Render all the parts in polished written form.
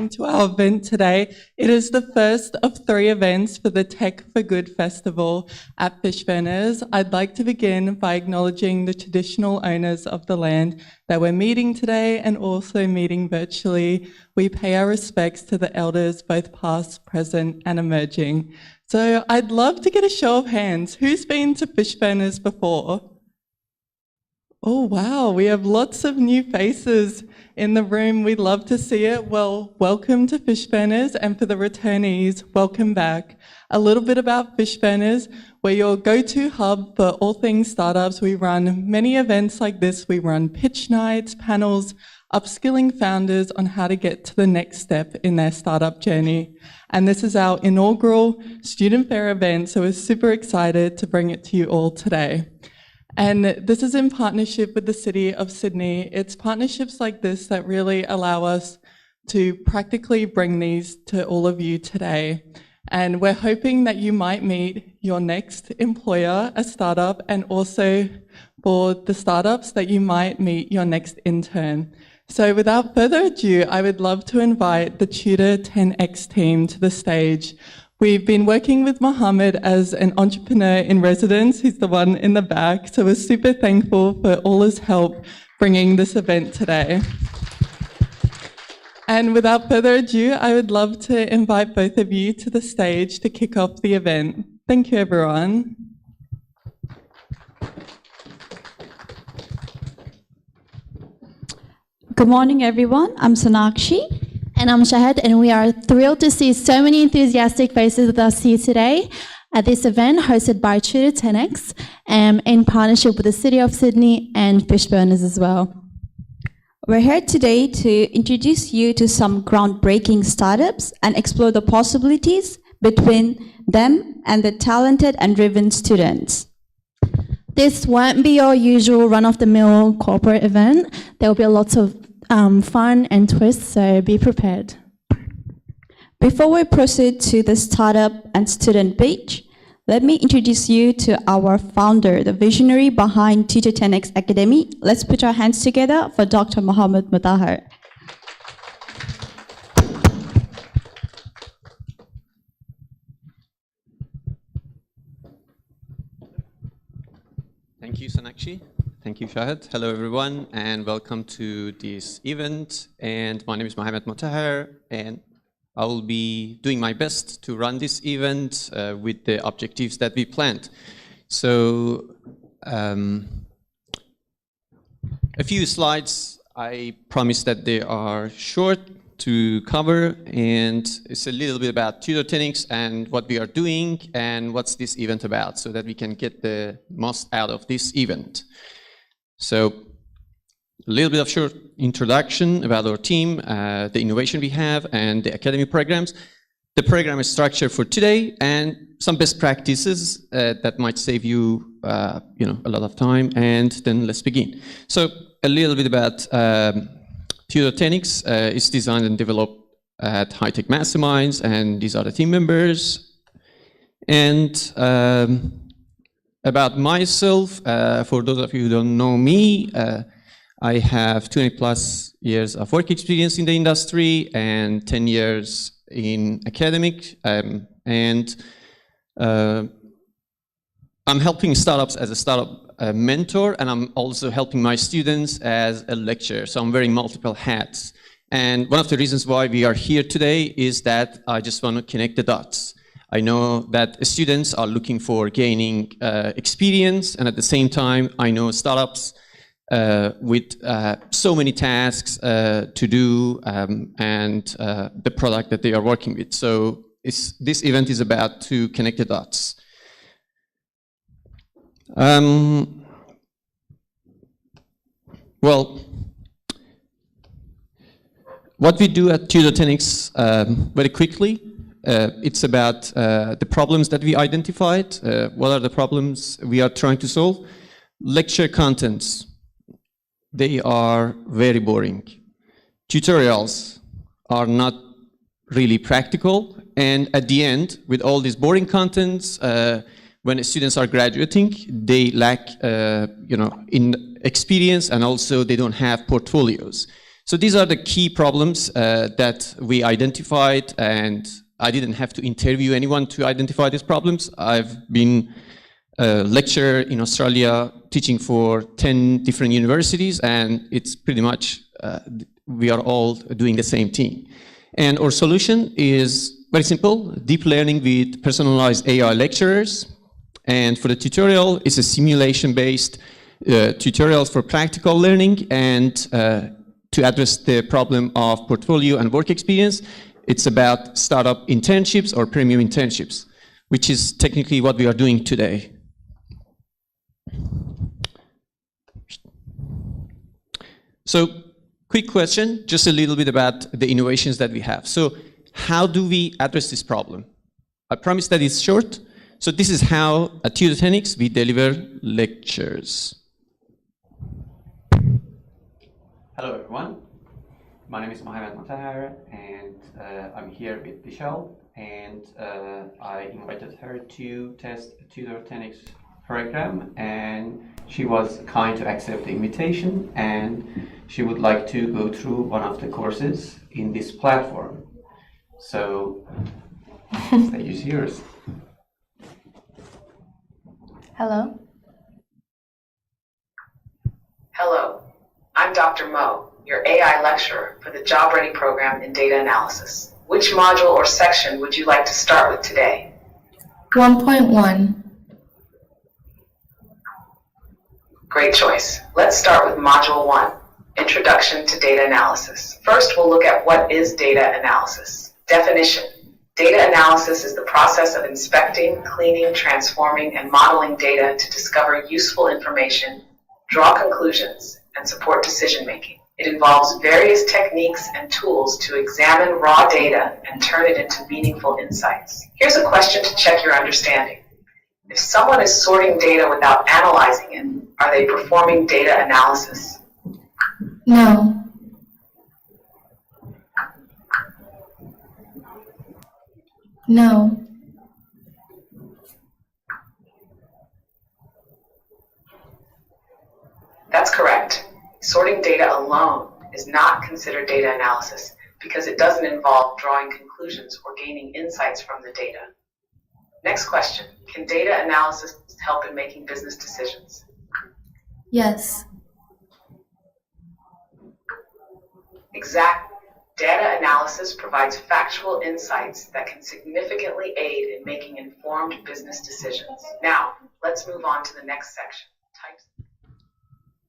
coming to our event today. It is the first of 3 events for the Tech for Good Festival at Fishburners. I'd like to begin by acknowledging the traditional owners of the land that we're meeting today and also meeting virtually. We pay our respects to the elders, both past, present and emerging. So I'd love to get a show of hands. Who's been to Fishburners before? Oh wow, we have lots of new faces in the room. We'd love to see it. Well, welcome to Fishburners, and for the returnees, welcome back. A little bit about Fishburners. We're your go-to hub for all things startups. We run many events like this. We run pitch nights, panels, upskilling founders on how to get to the next step in their startup journey. And this is our inaugural student fair event, so we're super excited to bring it to you all today. And this is in partnership with the City of Sydney. It's partnerships like this that really allow us to practically bring these to all of you today. And we're hoping that you might meet your next employer, a startup, and also for the startups that you might meet your next intern. So without further ado, I would love to invite the Tutor 10X team to the stage. We've been working with Mohammed as an entrepreneur in residence. He's the one in the back. So we're super thankful for all his help bringing this event today. And without further ado, I would love to invite both of you to the stage to kick off the event. Thank you, everyone. Good morning, everyone. I'm Sonakshi. And I'm Shahad, and we are thrilled to see so many enthusiastic faces with us here today at this event hosted by Tutor 10X in partnership with the City of Sydney and Fishburners as well. We're here today to introduce you to some groundbreaking startups and explore the possibilities between them and the talented and driven students. This won't be your usual run-of-the-mill corporate event. There will be lots of fun and twists, so be prepared. Before we proceed to the startup and student pitch, let me introduce you to our founder, the visionary behind Tutor 10X Academy. Let's put our hands together for Dr. Mohammed Mutahar. Thank you, Sonakshi. Thank you, Shahad. Hello, everyone, and welcome to this event. And my name is Mohammed Mutahar, and I will be doing my best to run this event with the objectives that we planned. So, a few slides. I promise that they are short to cover, and it's a little bit about Tutor 10X and what we are doing and what's this event about, so that we can get the most out of this event. So, a little bit of short introduction about our team, the innovation we have, and the academy programs. The program is structured for today, and some best practices that might save you, a lot of time. And then let's begin. So, a little bit about Tutor 10X. It's designed and developed at High-Tech Masterminds, and these are the team members. And about myself, for those of you who don't know me, I have 20 plus years of work experience in the industry and 10 years in academic. I'm helping startups as a startup mentor, and I'm also helping my students as a lecturer. So I'm wearing multiple hats. And one of the reasons why we are here today is that I just want to connect the dots. I know that students are looking for gaining experience, and at the same time, I know startups with so many tasks to do and the product that they are working with. So this event is about to connect the dots. Well, what we do at Tutor 10X very quickly, it's about the problems that we identified. What are the problems we are trying to solve? Lecture contents, they are very boring. Tutorials are not really practical. And at the end, with all these boring contents, when students are graduating, they lack in experience, and also they don't have portfolios. So these are the key problems that we identified, and I didn't have to interview anyone to identify these problems. I've been a lecturer in Australia teaching for 10 different universities, and it's pretty much we are all doing the same thing. And our solution is very simple: deep learning with personalized AI lecturers. And for the tutorial, it's a simulation-based tutorial for practical learning, and to address the problem of portfolio and work experience, it's about startup internships or premium internships, which is technically what we are doing today. So, quick question, just a little bit about the innovations that we have. So, how do we address this problem? I promise that it's short. So this is how at Tutor10x we deliver lectures. Hello everyone, my name is Mohamed Mutahar, and I'm here with Vishal, and I invited her to test a Tutor10x program, and she was kind to accept the invitation, and she would like to go through one of the courses in this platform. So, the stage is yours. Hello. Hello, I'm Dr. Mo, your AI lecturer for the Job Ready program in data analysis. Which module or section would you like to start with today? 1.1. Great choice. Let's start with Module 1, Introduction to Data Analysis. First, we'll look at what is data analysis. Definition. Data analysis is the process of inspecting, cleaning, transforming, and modeling data to discover useful information, draw conclusions, and support decision-making. It involves various techniques and tools to examine raw data and turn it into meaningful insights. Here's a question to check your understanding. If someone is sorting data without analyzing it, are they performing data analysis? No. No. That's correct. Sorting data alone is not considered data analysis because it doesn't involve drawing conclusions or gaining insights from the data. Next question. Can data analysis help in making business decisions? Yes. Exactly. Data analysis provides factual insights that can significantly aid in making informed business decisions. Now, let's move on to the next section.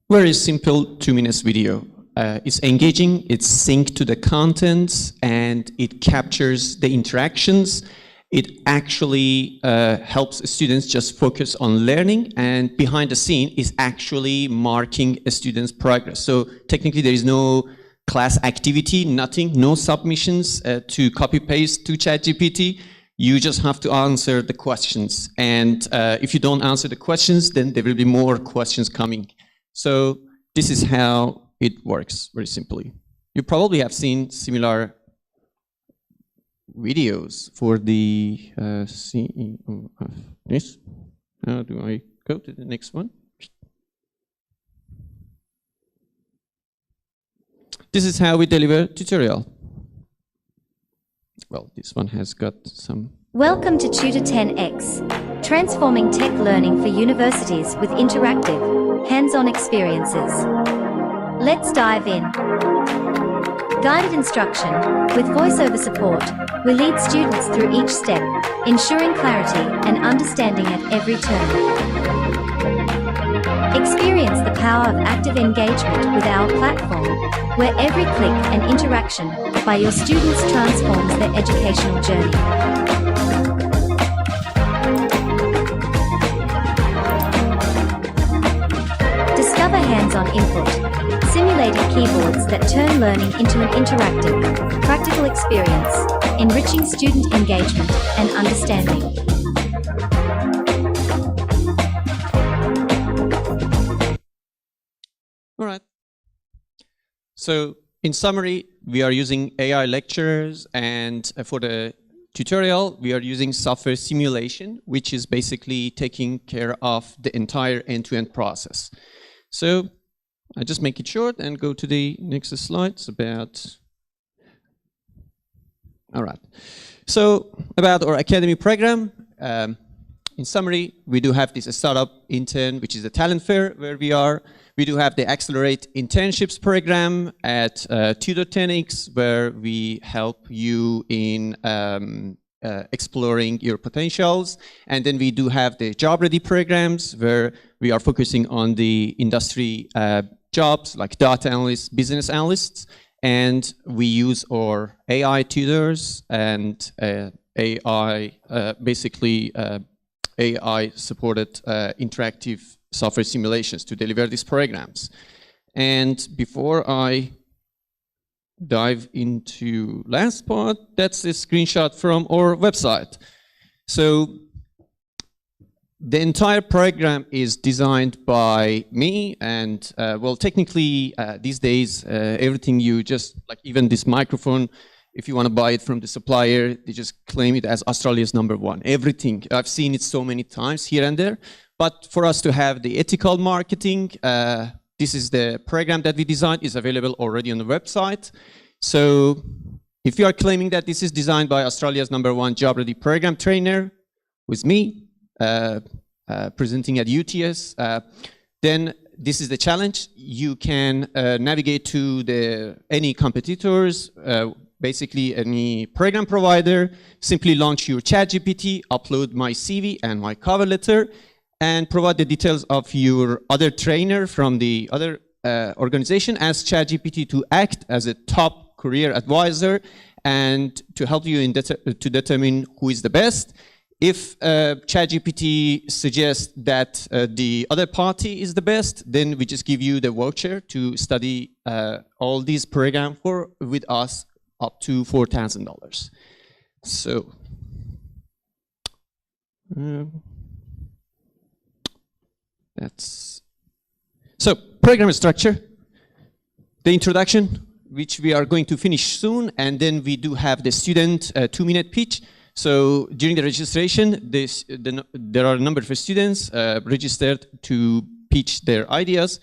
Very simple 2-minute video. It's engaging, it's synced to the content, and it captures the interactions. It actually helps students just focus on learning, and behind the scene is actually marking a student's progress. So technically there is no class activity, nothing, no submissions to copy-paste to ChatGPT. You just have to answer the questions. And if you don't answer the questions, then there will be more questions coming. So this is how it works, very simply. You probably have seen similar videos for the CEO of this. How do I go to the next one? This is how we deliver tutorial. Well, this one has got some. Welcome to Tutor10x, transforming tech learning for universities with interactive, hands-on experiences. Let's dive in. Guided instruction, with voiceover support, we lead students through each step, ensuring clarity and understanding at every turn. Experience the power of active engagement with our platform, where every click and interaction by your students transforms their educational journey. Discover hands-on input, simulated keyboards that turn learning into an interactive, practical experience, enriching student engagement and understanding. All right. So in summary, we are using AI lectures, and for the tutorial, we are using software simulation, which is basically taking care of the entire end-to-end process. So I just make it short and go to the next slide. It's about, all right. So about our academy program, in summary, we do have this startup intern, which is a talent fair where we are. We do have the Accelerate Internships program at Tutor 10x, where we help you in exploring your potentials. And then we do have the Job Ready programs, where we are focusing on the industry jobs like data analysts, business analysts. And we use our AI tutors and AI-supported interactive software simulations to deliver these programs. And before I dive into last part, that's a screenshot from our website. So the entire program is designed by me, and well, technically these days, everything you just, like even this microphone, if you want to buy it from the supplier, they just claim it as Australia's #1. Everything, I've seen it so many times here and there. But for us to have the ethical marketing, this is the program that we designed, is available already on the website. So if you are claiming that this is designed by Australia's #1 job ready program trainer, with me, presenting at UTS, then this is the challenge. You can navigate to any competitors, basically any program provider, simply launch your ChatGPT, upload my CV and my cover letter, and provide the details of your other trainer from the other organization as ChatGPT to act as a top career advisor and to help you to determine who is the best. If ChatGPT suggests that the other party is the best, then we just give you the voucher to study all these programs with us up to $4,000. So, so program structure, the introduction, which we are going to finish soon, and then we do have the student 2-minute pitch. So during the registration, there are a number of students registered to pitch their ideas,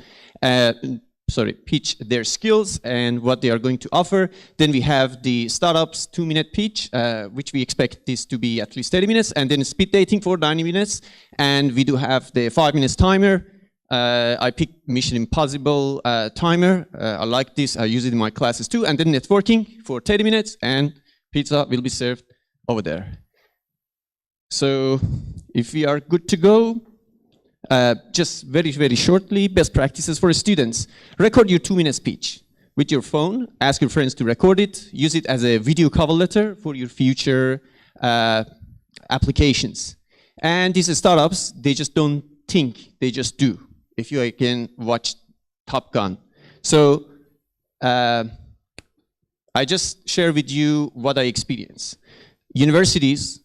pitch their skills and what they are going to offer. Then we have the startups 2-minute pitch, which we expect this to be at least 30 minutes, and then speed dating for 90 minutes. And we do have the 5 minutes timer. I picked Mission Impossible timer. I like this. I use it in my classes too. And then networking for 30 minutes, and pizza will be served over there. So if we are good to go, just very, very shortly, best practices for students. Record your 2-minute speech with your phone. Ask your friends to record it. Use it as a video cover letter for your future applications. And these startups, they just don't think, they just do. If you can watch Top Gun. So I just share with you what I experience. Universities,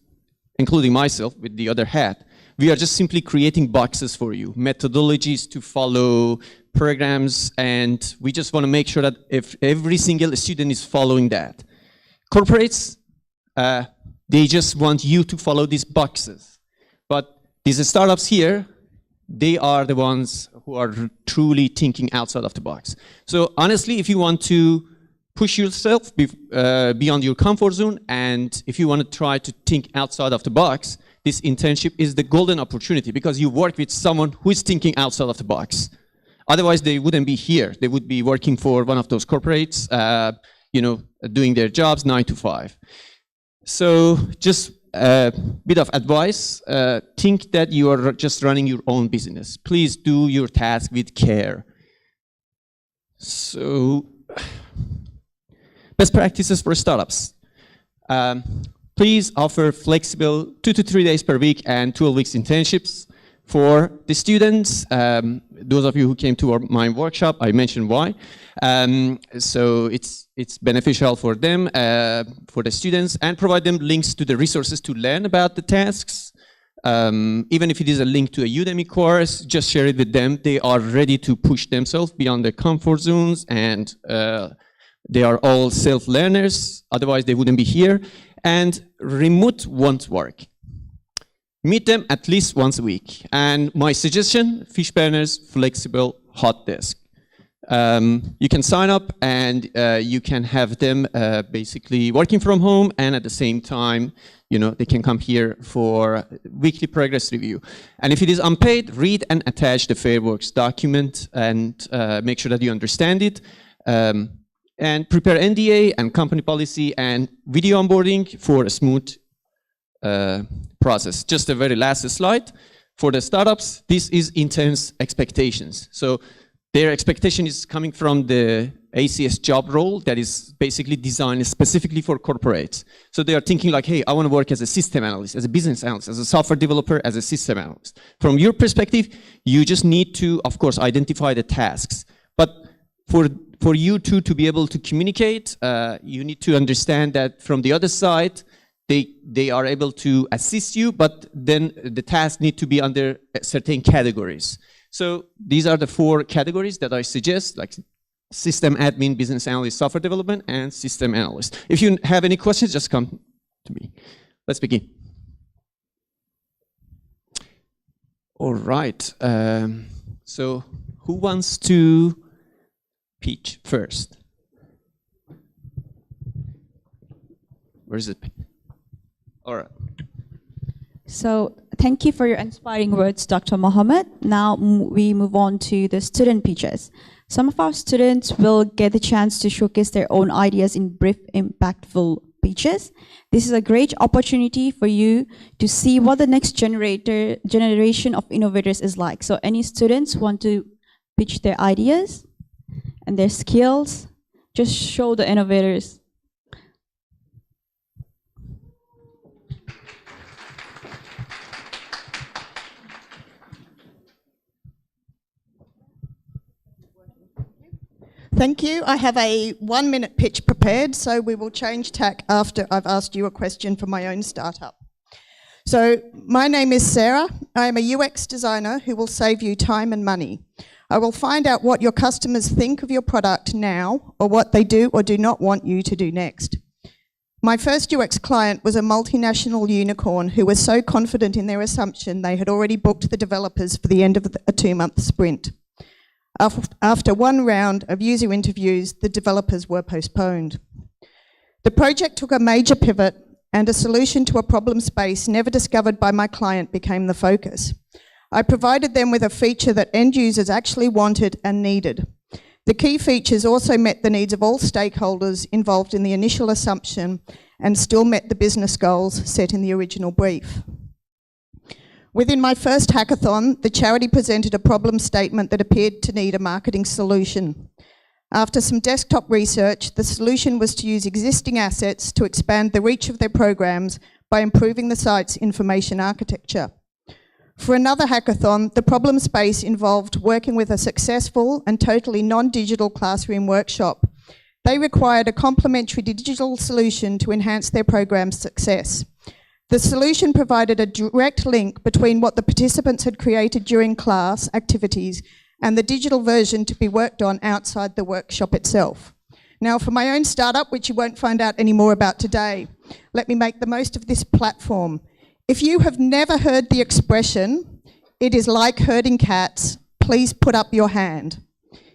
including myself with the other hat, we are just simply creating boxes for you, methodologies to follow, programs, and we just want to make sure that if every single student is following that. Corporates, they just want you to follow these boxes. But these startups here, they are the ones who are truly thinking outside of the box. So honestly, if you want to push yourself beyond your comfort zone, and if you want to try to think outside of the box, this internship is the golden opportunity, because you work with someone who is thinking outside of the box. Otherwise, they wouldn't be here. They would be working for one of those corporates, doing their jobs 9 to 5. So just a bit of advice, think that you are just running your own business. Please do your task with care. So, best practices for startups. Please offer flexible 2 to 3 days per week and 12 weeks internships for the students. Those of you who came to my workshop, I mentioned why. So it's beneficial for them, for the students, and provide them links to the resources to learn about the tasks. Even if it is a link to a Udemy course, just share it with them. They are ready to push themselves beyond their comfort zones, and they are all self-learners. Otherwise, they wouldn't be here. And remote won't work. Meet them at least once a week. And my suggestion, Fishburners flexible hot desk. You can sign up and you can have them basically working from home, and at the same time, they can come here for weekly progress review. And if it is unpaid, read and attach the Fair Works document and make sure that you understand it. And prepare NDA and company policy and video onboarding for a smooth process. Just a very last slide. For the startups, this is intense expectations. So their expectation is coming from the ACS job role that is basically designed specifically for corporates. So they are thinking like, hey, I want to work as a system analyst, as a business analyst, as a software developer, as a system analyst. From your perspective, you just need to, of course, identify the tasks. But for you two to be able to communicate, you need to understand that from the other side, they are able to assist you, but then the tasks need to be under certain categories. So these are the 4 categories that I suggest, like system admin, business analyst, software development, and system analyst. If you have any questions, just come to me. Let's begin. All right. So who wants to pitch first? Where is it? All right. So thank you for your inspiring words, Dr. Mohammed. Now we move on to the student pitches. Some of our students will get the chance to showcase their own ideas in brief, impactful pitches. This is a great opportunity for you to see what the next generation of innovators is like. So any students want to pitch their ideas and their skills, just show the innovators. Thank you. I have a 1-minute pitch prepared, so we will change tack after I've asked you a question for my own startup. So my name is Sarah. I am a UX designer who will save you time and money. I will find out what your customers think of your product now, or what they do or do not want you to do next. My first UX client was a multinational unicorn who was so confident in their assumption they had already booked the developers for the end of a 2-month sprint. After 1 round of user interviews, the developers were postponed. The project took a major pivot, and a solution to a problem space never discovered by my client became the focus. I provided them with a feature that end users actually wanted and needed. The key features also met the needs of all stakeholders involved in the initial assumption and still met the business goals set in the original brief. Within my first hackathon, the charity presented a problem statement that appeared to need a marketing solution. After some desktop research, the solution was to use existing assets to expand the reach of their programs by improving the site's information architecture. For another hackathon, the problem space involved working with a successful and totally non-digital classroom workshop. They required a complementary digital solution to enhance their program's success. The solution provided a direct link between what the participants had created during class activities and the digital version to be worked on outside the workshop itself. Now, for my own startup, which you won't find out any more about today, let me make the most of this platform. If you have never heard the expression, "It is like herding cats," please put up your hand.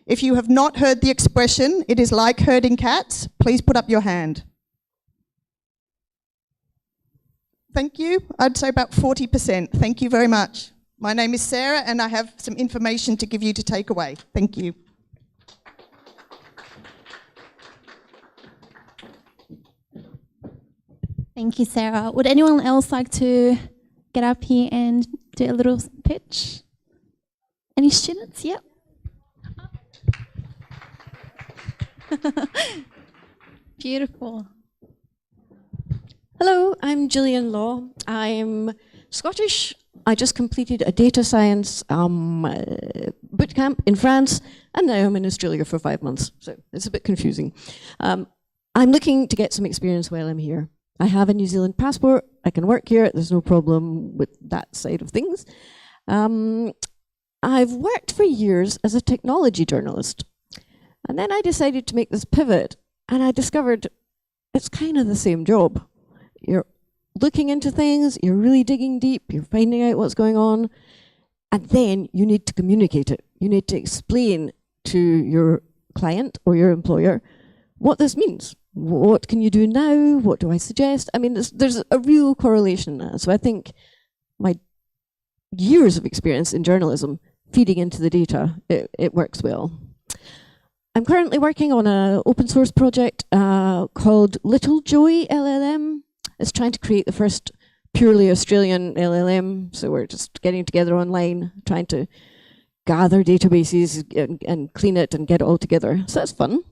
If you have not heard the expression, "It is like herding cats," please put up your hand. Thank you. I'd say about 40%. Thank you very much. My name is Sarah, and I have some information to give you to take away. Thank you. Thank you, Sarah. Would anyone else like to get up here and do a little pitch? Any students? Yep. Beautiful. Hello, I'm Gillian Law. I'm Scottish. I just completed a data science bootcamp in France, and now I'm in Australia for 5 months, so it's a bit confusing. I'm looking to get some experience while I'm here. I have a New Zealand passport. I can work here. There's no problem with that side of things. I've worked for years as a technology journalist, and then I decided to make this pivot, and I discovered it's kind of the same job. You're looking into things, you're really digging deep, you're finding out what's going on, and then you need to communicate it. You need to explain to your client or your employer what this means. What can you do now? What do I suggest? I mean, there's a real correlation now. So I think my years of experience in journalism feeding into the data, it works well. I'm currently working on an open source project called Little Joey LLM. It's trying to create the first purely Australian LLM. So we're just getting together online, trying to gather databases and clean it and get it all together. So that's fun.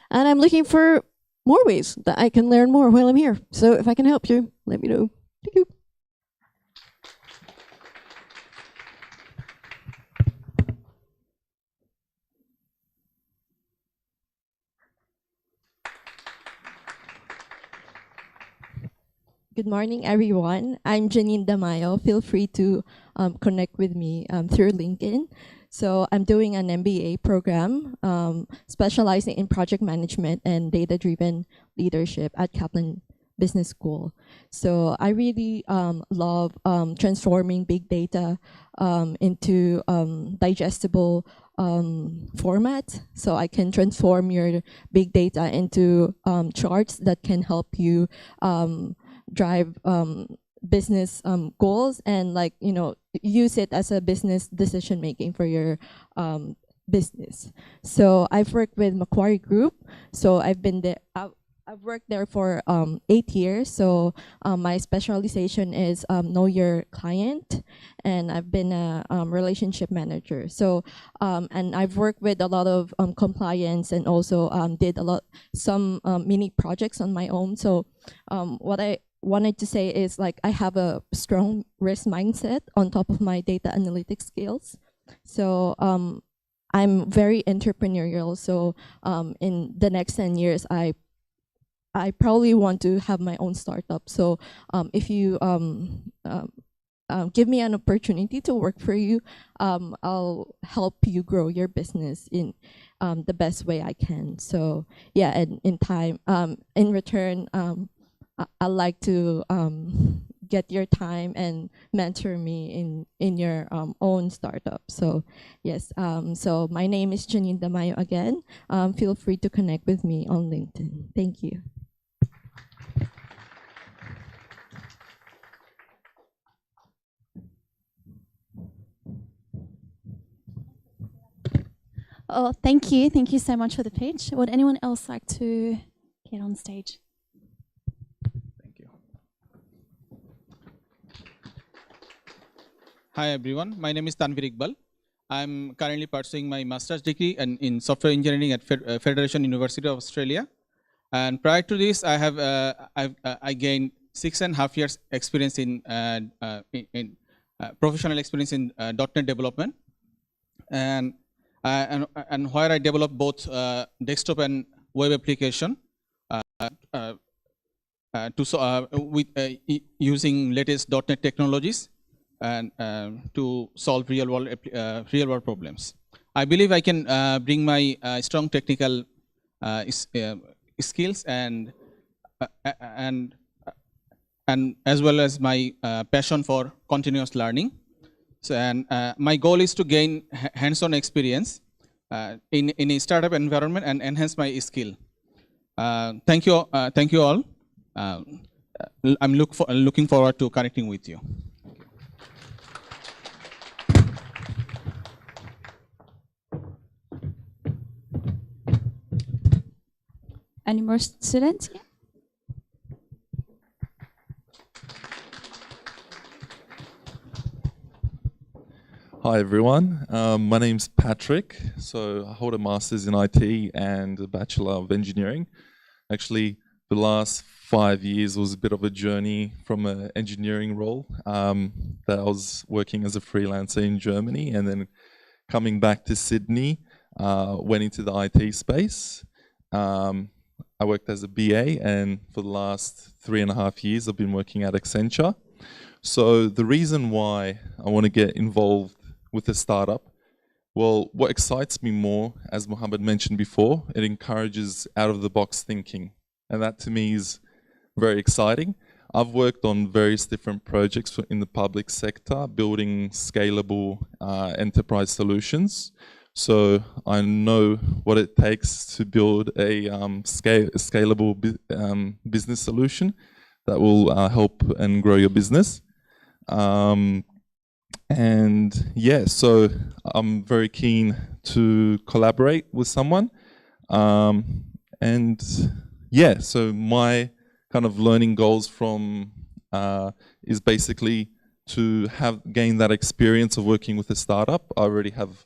And I'm looking for more ways that I can learn more while I'm here. So if I can help you, let me know. Thank you. Good morning, everyone. I'm Janine Damayo. Feel free to connect with me through LinkedIn. So I'm doing an MBA program specializing in project management and data-driven leadership at Kaplan Business School. So I really love transforming big data into digestible format. So I can transform your big data into charts that can help you drive business goals and use it as a business decision making for your business. So I've worked with Macquarie Group. So I've been there. I've worked there for 8 years. So my specialization is know your client, and I've been a relationship manager. So and I've worked with a lot of compliance and also did some mini projects on my own. So what I wanted to say is I have a strong risk mindset on top of my data analytics skills. So I'm very entrepreneurial. So in the next 10 years, I probably want to have my own startup. So if you give me an opportunity to work for you, I'll help you grow your business in the best way I can. So yeah, and in return, I like to get your time and mentor me in your own startup. So yes, so my name is Janine Damayo again. Feel free to connect with me on LinkedIn. Thank you. Oh, thank you. Thank you so much for the pitch. Would anyone else like to get on stage? Hi everyone, my name is Tanvir Iqbal. I'm currently pursuing my master's degree in software engineering at Federation University of Australia. And prior to this, I gained 6.5 years experience in professional experience in .NET development, and where I developed both desktop and web application using latest .NET technologies and to solve real world problems. I believe I can bring my strong technical skills and as well as my passion for continuous learning. So, and my goal is to gain hands-on experience in a startup environment and enhance my skill. Thank you all. I'm looking forward to connecting with you. Any more students? Yeah. Hi everyone, my name's Patrick. So I hold a master's in IT and a Bachelor of Engineering. Actually, the last 5 years was a bit of a journey from an engineering role that I was working as a freelancer in Germany, and then coming back to Sydney, went into the IT space. I worked as a BA, and for the last 3.5 years, I've been working at Accenture. So the reason why I want to get involved with a startup, well, what excites me more, as Mohammed mentioned before, it encourages out-of-the-box thinking. And that to me is very exciting. I've worked on various different projects in the public sector, building scalable enterprise solutions So I know what it takes to build a scalable business solution that will help and grow your business. And yeah, so I'm very keen to collaborate with someone. And yeah, so my kind of learning goals from is basically to gain that experience of working with a startup. I already have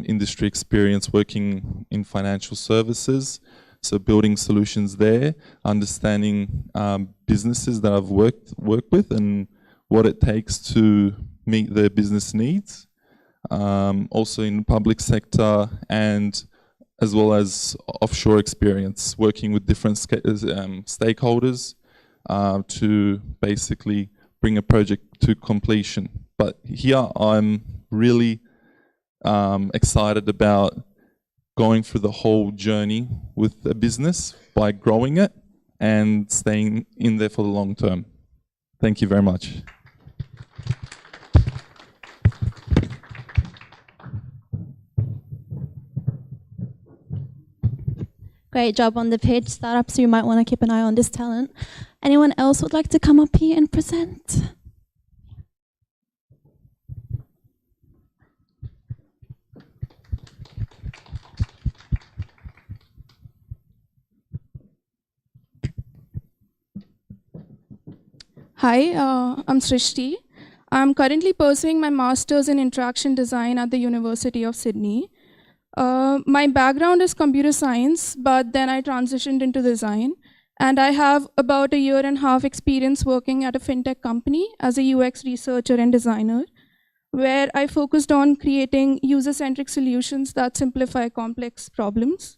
industry experience working in financial services, so building solutions there, understanding businesses that I've worked with and what it takes to meet their business needs. Also in the public sector, and as well as offshore experience, working with different stakeholders to basically bring a project to completion. But here I'm really excited about going through the whole journey with a business by growing it and staying in there for the long term. Thank you very much. Great job on the pitch, startups. You might want to keep an eye on this talent. Anyone else would like to come up here and present? Hi, I'm Srishti. I'm currently pursuing my master's in interaction design at the University of Sydney. My background is computer science, but then I transitioned into design. And I have about 1.5 years experience working at a fintech company as a UX researcher and designer, where I focused on creating user-centric solutions that simplify complex problems.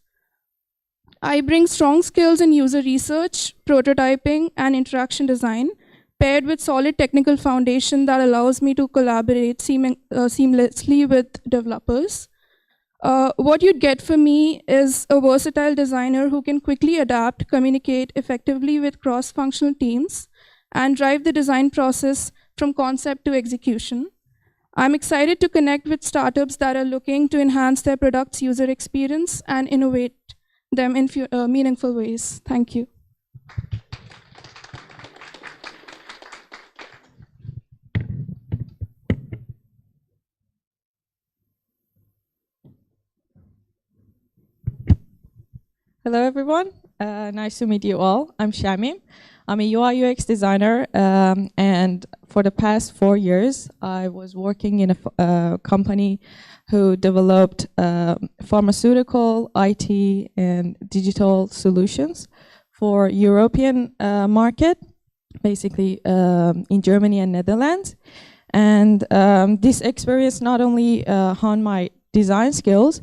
I bring strong skills in user research, prototyping, and interaction design, paired with solid technical foundation that allows me to collaborate seamlessly with developers. What you'd get from me is a versatile designer who can quickly adapt, communicate effectively with cross-functional teams, and drive the design process from concept to execution. I'm excited to connect with startups that are looking to enhance their product's user experience and innovate them in meaningful ways. Thank you. Hello, everyone. Nice to meet you all. I'm Shamim. I'm a UI UX designer, and for the past 4 years, I was working in a company who developed pharmaceutical, IT, and digital solutions for European market, basically in Germany and Netherlands. And this experience not only honed my design skills,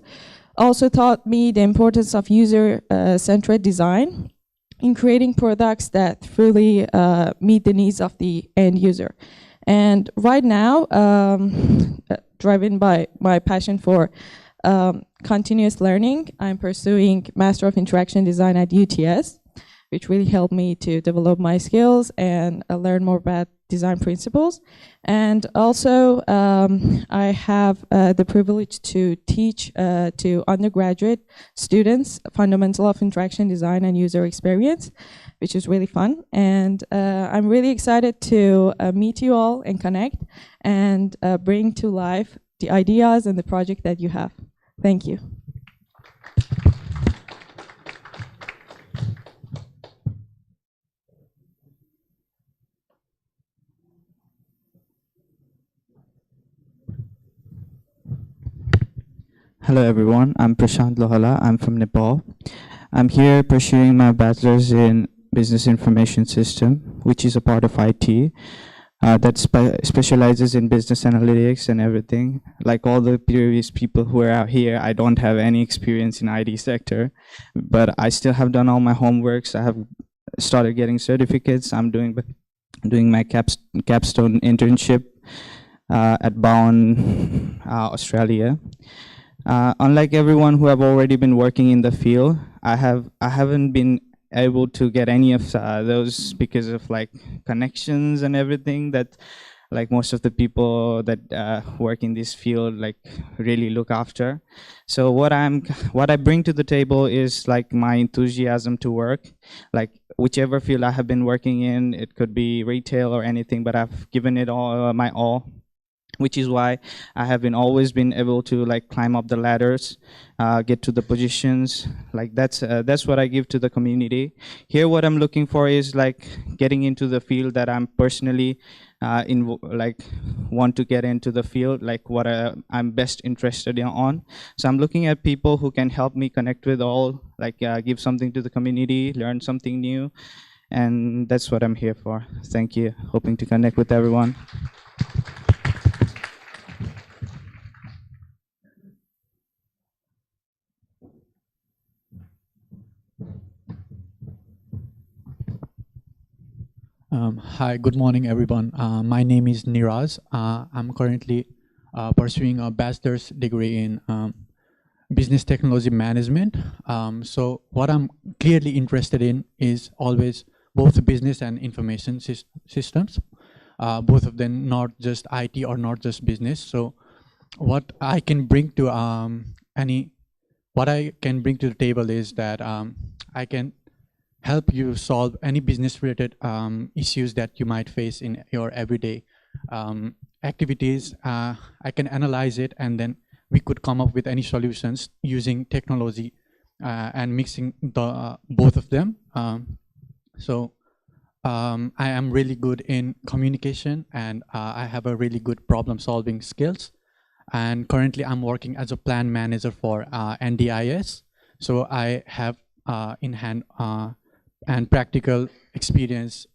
also taught me the importance of user-centered design in creating products that truly meet the needs of the end user. And right now, driven by my passion for continuous learning, I'm pursuing Master of Interaction Design at UTS, which really helped me to develop my skills and learn more about design principles. And also, I have the privilege to teach to undergraduate students fundamental of interaction design and user experience, which is really fun. And I'm really excited to meet you all and connect and bring to life the ideas and the project that you have. Thank you. Hello everyone, I'm Prashant Lohala, I'm from Nepal. I'm here pursuing my bachelor's in Business Information System, which is a part of IT that specializes in business analytics and everything. Like all the previous people who are out here, I don't have any experience in IT sector, but I still have done all my homeworks. I have started getting certificates. I'm doing my capstone internship at Bowen, Australia. Unlike everyone who have already been working in the field, I haven't been able to get any of those because of like connections and everything that like most of the people that work in this field like really look after. So what I bring to the table is like my enthusiasm to work, like whichever field I have been working in. It could be retail or anything, but I've given it all my all, which is why I have always been able to like climb up the ladders, get to the positions. Like that's what I give to the community. Here, what I'm looking for is like getting into the field that I'm personally like want to get into the field, like what I'm best interested on. So I'm looking at people who can help me connect with all, like give something to the community, learn something new, and that's what I'm here for. Thank you. Hoping to connect with everyone. Hi, good morning, everyone. My name is Niraj. I'm currently pursuing a bachelor's degree in business technology management. So what I'm clearly interested in is always both business and information systems, both of them, not just IT or not just business. So what I can bring to the table is that I can help you solve any business-related issues that you might face in your everyday activities. I can analyze it, and then we could come up with any solutions using technology and mixing the both of them. So I am really good in communication, and I have a really good problem-solving skills. And currently, I'm working as a plan manager for NDIS. So I have in hand and practical experience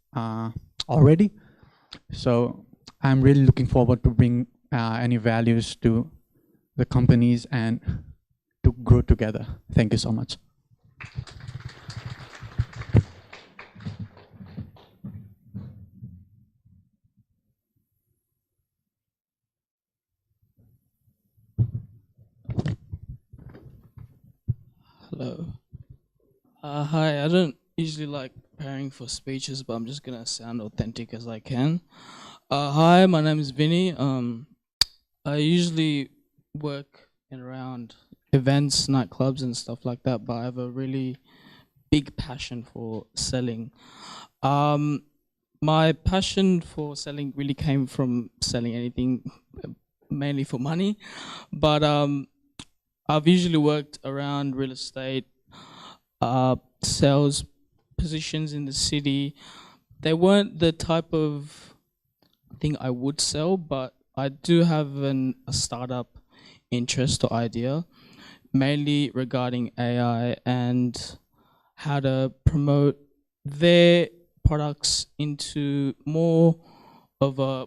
already. So I'm really looking forward to bring any values to the companies and to grow together. Thank you so much. Hello. Hi, I don't usually like preparing for speeches, but I'm just gonna sound authentic as I can. Hi, my name is Vinny. I usually work in around events, nightclubs and stuff like that, but I have a really big passion for selling. My passion for selling really came from selling anything, mainly for money, but I've usually worked around real estate, sales positions in the city. They weren't the type of thing I would sell, but I do have a startup interest or idea, mainly regarding AI and how to promote their products into more of a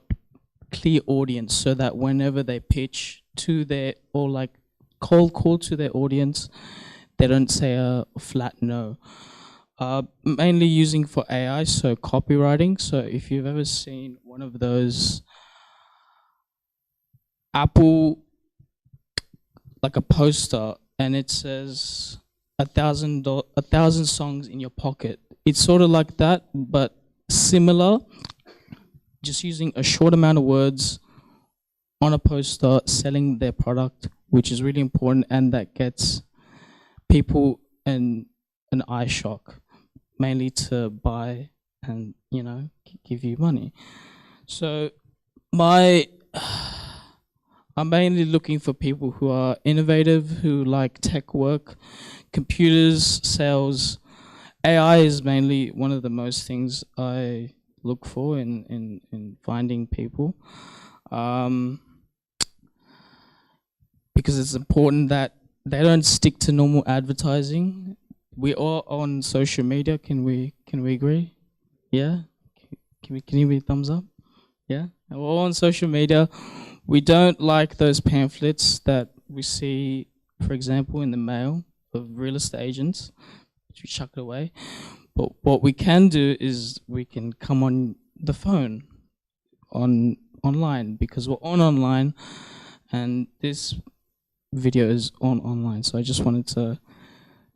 clear audience, so that whenever they pitch to their, or like cold call to their audience, they don't say a flat no. Mainly using for AI, so copywriting. So if you've ever seen one of those Apple, like a poster, and it says 1,000 songs in your pocket. It's sort of like that, but similar, just using a short amount of words on a poster, selling their product, which is really important, and that gets people an eye shock, mainly to buy and, you know, give you money. So I'm mainly looking for people who are innovative, who like tech work, computers, sales. AI is mainly one of the most things I look for in finding people. Because it's important that they don't stick to normal advertising. We are on social media. Can we agree? Yeah. Can you give me a thumbs up? Yeah. We're all on social media. We don't like those pamphlets that we see, for example, in the mail of real estate agents, which we chuck it away. But what we can do is we can come on the phone, online, because we're online, and this video is online. So I just wanted to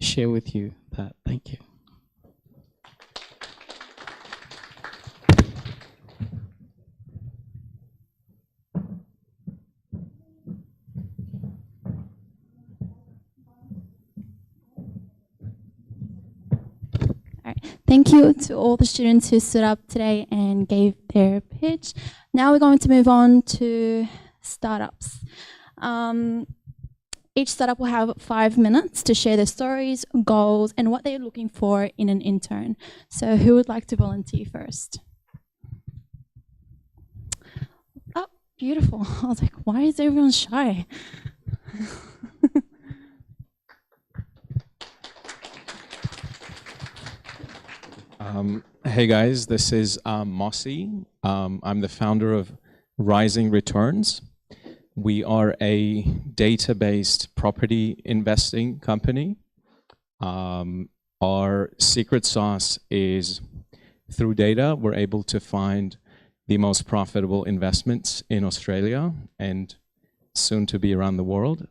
share with you that. Thank you. Thank you to all the students who stood up today and gave their pitch. Now we're going to move on to startups. Each startup will have 5 minutes to share their stories, goals, and what they're looking for in an intern. So who would like to volunteer first? Oh, beautiful. I was like, why is everyone shy? Hey guys, this is Mossy. I'm the founder of Rising Returns. We are a data-based property investing company. Our secret sauce is through data, we're able to find the most profitable investments in Australia and soon to be around the world.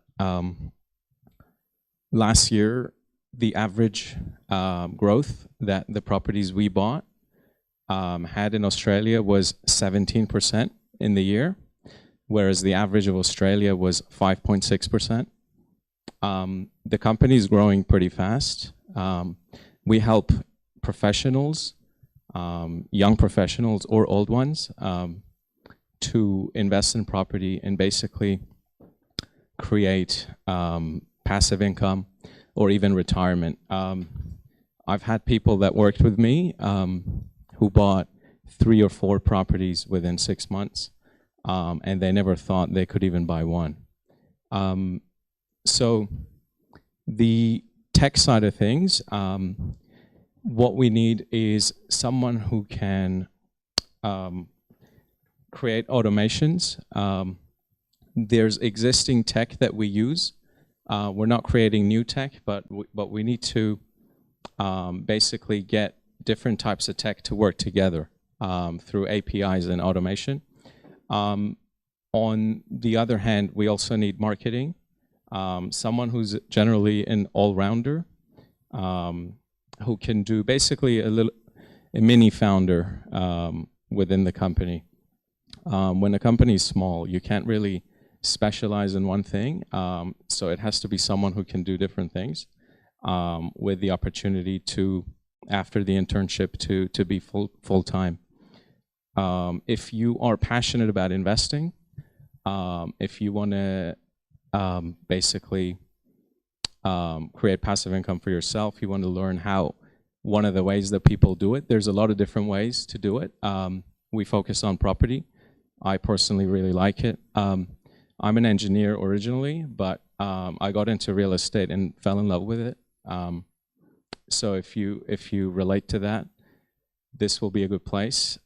Last year, the average growth that the properties we bought had in Australia was 17% in the year, whereas the average of Australia was 5.6%. The company is growing pretty fast. We help professionals, young professionals or old ones, to invest in property and basically create passive income or even retirement. I've had people that worked with me who bought 3 or 4 properties within 6 months, and they never thought they could even buy one. So the tech side of things, what we need is someone who can create automations. There's existing tech that we use. We're not creating new tech, but we need to basically get different types of tech to work together through APIs and automation. On the other hand, we also need marketing, someone who's generally an all-rounder, who can do basically a mini founder within the company. When a company is small, you can't really specialize in one thing, so it has to be someone who can do different things with the opportunity to, after the internship, to be full-time. If you are passionate about investing, if you want to basically create passive income for yourself, you want to learn how, one of the ways that people do it, there's a lot of different ways to do it. We focus on property. I personally really like it. I'm an engineer originally, but I got into real estate and fell in love with it. So if you relate to that, this will be a good place.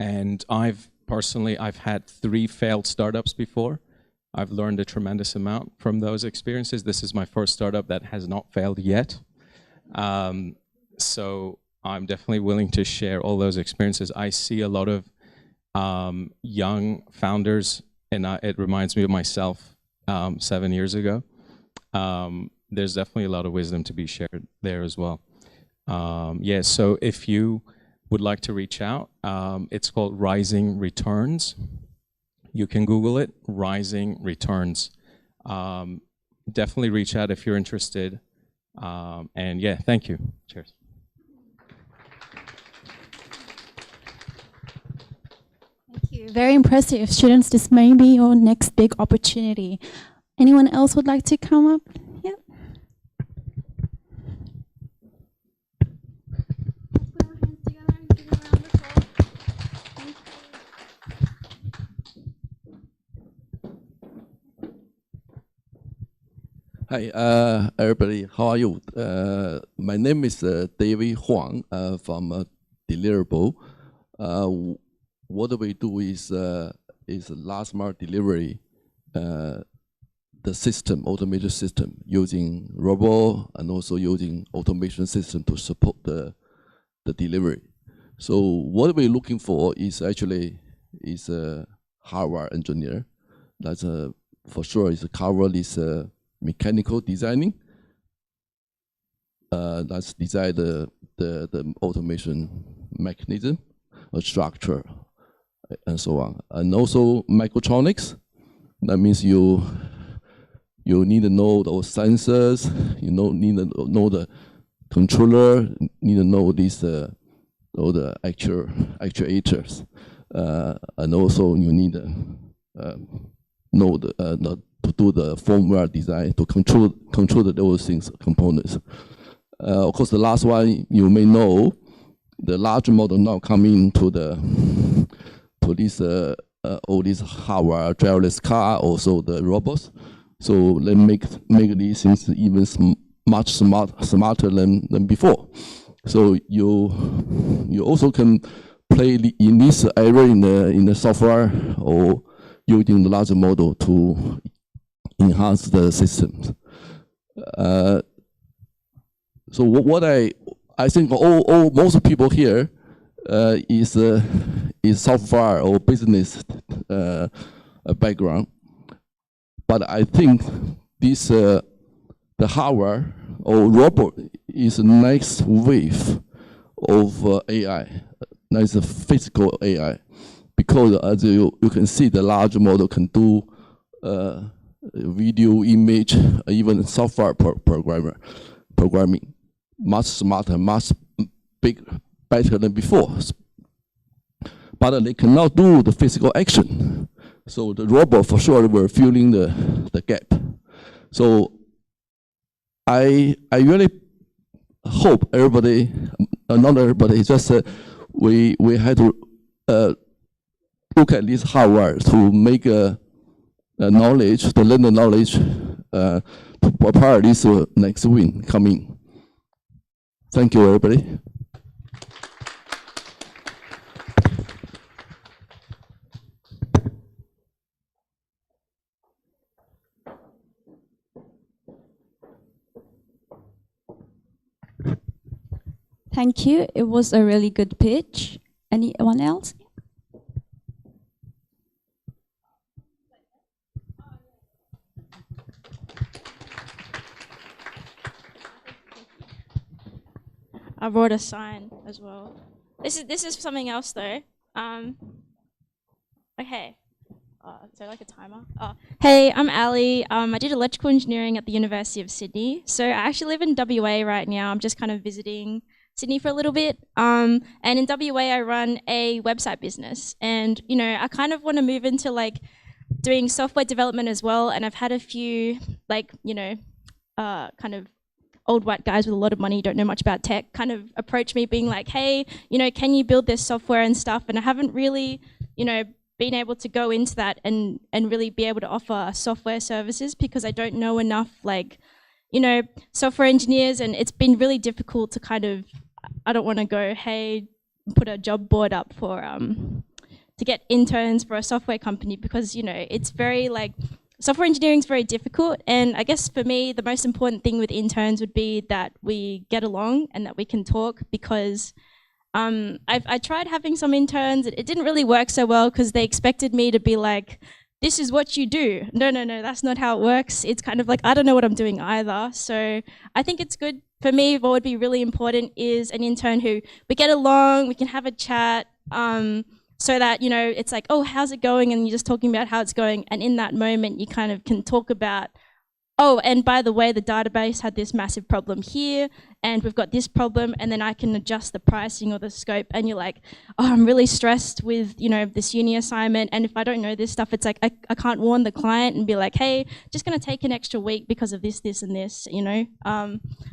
And I've had 3 failed startups before. I've learned a tremendous amount from those experiences. This is my first startup that has not failed yet. So I'm definitely willing to share all those experiences. I see a lot of young founders, and it reminds me of myself 7 years ago. There's definitely a lot of wisdom to be shared there as well. Yeah, so if you would like to reach out, it's called Rising Returns. You can Google it, Rising Returns. Definitely reach out if you're interested. And yeah, thank you. Cheers. Thank you. Very impressive. Students, this may be your next big opportunity. Anyone else would like to come up? Yeah. Hi, everybody. How are you? My name is David Huang from Deliverable. What we do is last mile delivery. The system, automated system, using robot and also using automation system to support the delivery. So what we're looking for is actually a hardware engineer. That's for sure is cover this mechanical designing. That's design the automation mechanism, a structure, and so on. And also mechatronics. That means you need to know those sensors. You need to know controller need to know this all the actuators, and also you need know the to do the firmware design to control those things components. Of course, the last one you may know, the large model now coming to this all this hardware, driverless car, also the robots. So they make these things even much smarter than before. So you also can play in this area in the software or using the large model to enhance the systems. So what I think most people here is software or business background, but I think this the hardware or robot is the next wave of AI, next physical AI, because as you can see, the large model can do video, image, even software programming, much smarter, much better than before. But they cannot do the physical action. So the robot for sure were filling the gap. So I really hope everybody, not everybody, it's just we had to look at this hardware to make knowledge, to learn the knowledge to prepare this next win coming. Thank you, everybody. Thank you. It was a really good pitch. Anyone else? I brought a sign as well. This is something else though. Okay. So like a timer. Hey, I'm Ali. I did electrical engineering at the University of Sydney. So I actually live in WA right now. I'm just kind of visiting Sydney for a little bit. And in WA, I run a website business. And, you know, I kind of want to move into like doing software development as well. And I've had a few like, you know, kind of old white guys with a lot of money, don't know much about tech, kind of approach me being like, hey, you know, can you build this software and stuff? And I haven't really, you know, been able to go into that and really be able to offer software services because I don't know enough, like, you know, software engineers, and it's been really difficult to kind of, I don't want to go, hey, put a job board up for, to get interns for a software company because, you know, it's very like, software engineering is very difficult, and I guess for me, the most important thing with interns would be that we get along and that we can talk because I tried having some interns. It didn't really work so well because they expected me to be like, this is what you do. No, that's not how it works. It's kind of like, I don't know what I'm doing either. So I think it's good for me. What would be really important is an intern who we get along, we can have a chat, so that, you know, it's like, oh, how's it going? And you're just talking about how it's going. And in that moment, you kind of can talk about, oh, and by the way, the database had this massive problem here, and we've got this problem, and then I can adjust the pricing or the scope, and you're like, oh, I'm really stressed with, you know, this uni assignment, and if I don't know this stuff, it's like, I can't warn the client and be like, hey, just gonna take an extra week because of this, this, and this, you know?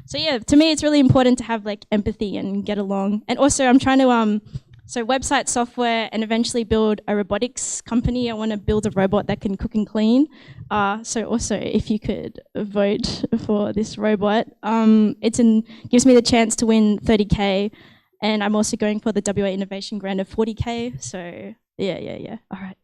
So yeah, to me, it's really important to have like empathy and get along. And also I'm trying to, so website software and eventually build a robotics company. I want to build a robot that can cook and clean. So also if you could vote for this robot, gives me the chance to win 30K, and I'm also going for the WA Innovation Grant of 40K. So yeah. All right.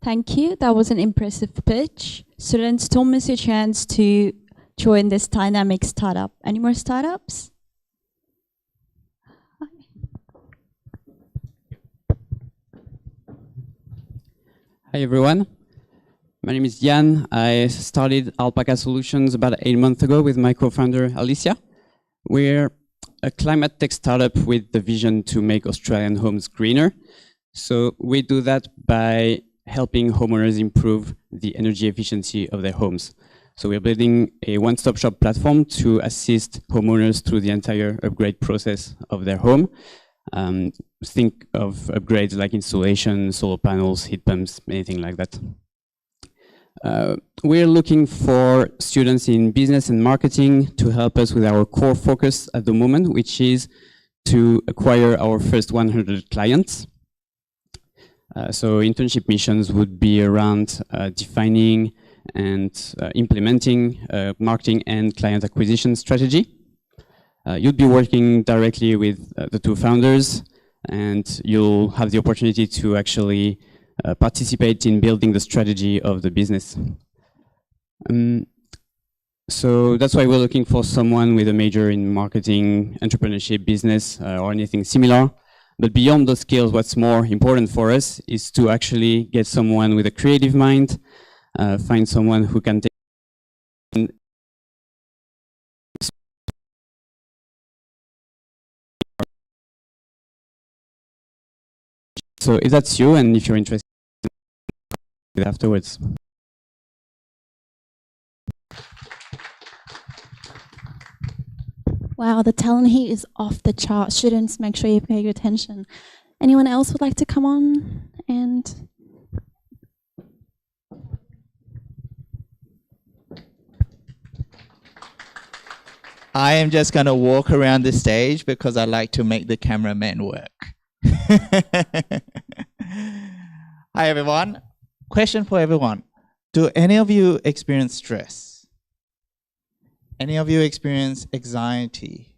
Thank you. That was an impressive pitch. Students, don't miss your chance to join this dynamic startup. Any more startups? Hi everyone. My name is Jan. I started Alpaca Solutions about 8 months ago with my co-founder Alicia. We're a climate tech startup with the vision to make Australian homes greener. So we do that by helping homeowners improve the energy efficiency of their homes. So we're building a one-stop shop platform to assist homeowners through the entire upgrade process of their home. Think of upgrades like installation, solar panels, heat pumps, anything like that. We're looking for students in business and marketing to help us with our core focus at the moment, which is to acquire our first 100 clients. So internship missions would be around defining and implementing marketing and client acquisition strategy. You'll be working directly with the two founders, and you'll have the opportunity to actually participate in building the strategy of the business. So that's why we're looking for someone with a major in marketing, entrepreneurship, business, or anything similar. But beyond those skills, what's more important for us is to actually get someone with a creative mind, find someone who can take So if that's you, and if you're interested afterwards. Wow, the talent here is off the chart. Students, make sure you pay your attention. Anyone else would like to come on and... I am just going to walk around the stage because I like to make the cameraman work. Hi, everyone. Question for everyone. Do any of you experience stress? Any of you experience anxiety?